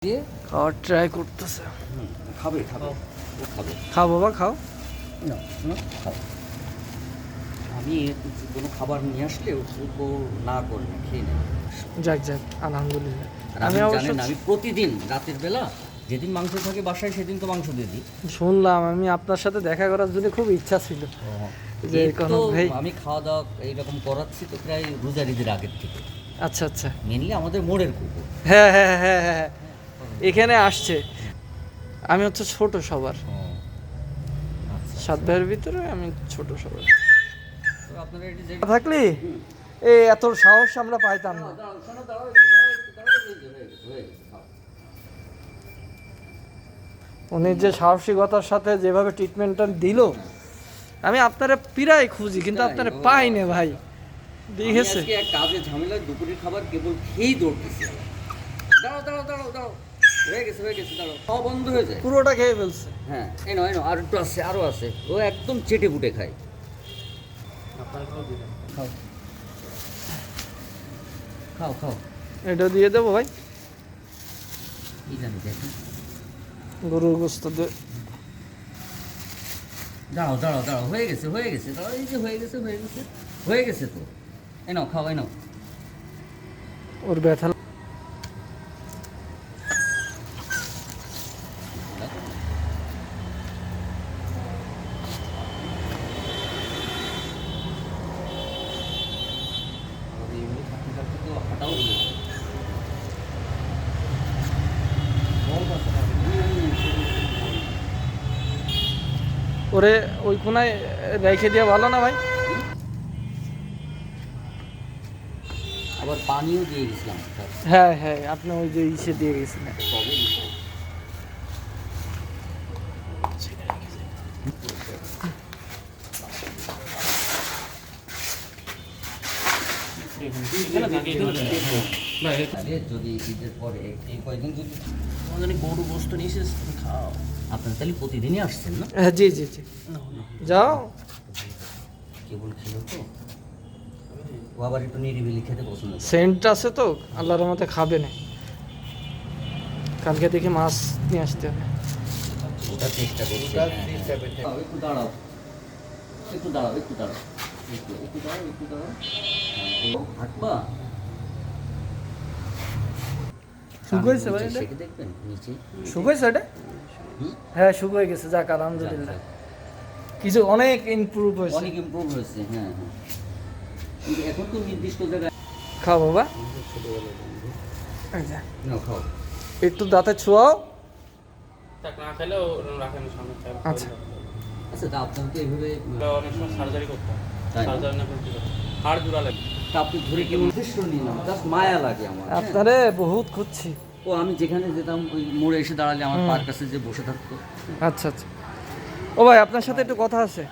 দিয়ে খাওয়ার ট্রাই করতেছে। খাবে খাবে ও খাবে। খাও বাবা খাও। না না খাও। আমি কোনো খাবার নিয়ে আসলে ও না করে না, খেয়ে নেয়। যাক যাক আলহামদুলিল্লাহ। আর আমি আমি অবশ্য জানেন আমি প্রতিদিন রাতের বেলা যেদিন মাংস থাকে বাসায় সেদিন তো মাংস দিয়ে দিই। শুনলাম, আমি আপনার সাথে দেখা করার জন্য খুব ইচ্ছা ছিল যে এই কোনো তো ভাই। আমি খাওয়া দাওয়া এইরকম করাচ্ছি তো প্রায় রোজার ঈদের আগের থেকে। আচ্ছা আচ্ছা, মেনলি আমাদের মোড়ের কুকুর। হ্যাঁ হ্যাঁ হ্যাঁ হ্যাঁ এখানে আসছে। আমি হচ্ছে ছোট সবার, আচ্ছা 7 ভাইয়ের ভিতরে আমি ছোট সবার। তো আপনারা এটি যে থাকলি এই এত সাহস আমরা পাইতাম না। উনি যে সাহসিকতার সাথে যেভাবে ট্রিটমেন্টটা দিল, আমি আপনারা পিরাই খুঁজি কিন্তু আপনারা পাই না ভাই। দেখেছে আজকে এক কাজে ঝামেলায় দুপুরের খাবার কেবল খেয়েই দৌড়তেছি। দাঁড়াও দাঁড়াও দাঁড়াও দাঁড়াও, হয়ে গেছে দাঁড়াও, খাওয়া বন্ধ হয়ে যায়। পুরোটা খেয়ে ফেলছে। হ্যাঁ এনো আর একটু আছে, আরও আছে। ও একদম চেটে ফুটে খায়। খাও খাও খাও। এটা দিয়ে দেবো ভাই, কি জানি দেখেন। গরুর গোস্ত দিয়ে। দাঁড়াও দাঁড়াও দাঁড়াও, হয়ে গেছে দাঁড়াও, এই যে হয়ে গেছে তো। এনো খাও এনো। ওর ব্যথা ওরে ওই কোনায় রেখে দেওয়া ভালো না ভাই? আবার পানিও দিয়ে গেছিলাম। হ্যাঁ হ্যাঁ, আপনি ওই যে ইসে দিয়ে গেছিলেন। যদি ঈদের পরে এই কয়েকদিন যদি গরু গোস্ত নিয়ে এসে খাও। আপনার তাহলে প্রতিদিনই আসছেন না? হ্যাঁ জি জি জি, যাও। কেবল খেলো তো, ও আবার একটু নিরিবিলি খেতে পছন্দ করে। সেন্ট আছে তো, আল্লাহর মতে খাবে না। কালকে দেখি মাছ নিয়ে আসতে হবে। ওটা চেষ্টা করছি। একটু দাঁড়াও একটু দাঁড়াও একটু দাঁড়াও একটু দাঁড়াও। হাঁটবা? শুকাইছে ভাই এটা? সেকে দেখবেন নিচে। শুকাইছে এটা? হ্যাঁ শুকাই গেছে, যাক আলহামদুলিল্লাহ। কিছু অনেক ইমপ্রুভ হয়েছে। অনেক ইমপ্রুভ হয়েছে। হ্যাঁ হ্যাঁ, কিন্তু এখন তো নির্দিষ্ট জায়গায়। খাও বাবা, নাও খাও। একটু দাঁতে ছোঁয়াও। তাক না খেলেও রাখেন সামনে। আচ্ছা আচ্ছা, তা আপনার তো এইভাবে অনেক সময় সার্জারি করতে হয়। তাই না? সার্জারি না করতে হাড় জোড়া লাগে। তা আপনি ধরে কেমন যথেষ্ট নিলাম, জাস্ট মায়া লাগে আমার। হ্যাঁ। আপনারে বহুত খুঁজছি। ও আমি যেখানে যেতাম ওই মোড়ে এসে দাঁড়ালে আমার পার কাছে যে বসে থাকতো। আচ্ছা আচ্ছা, ও ভাই আপনার সাথে একটু কথা আছে।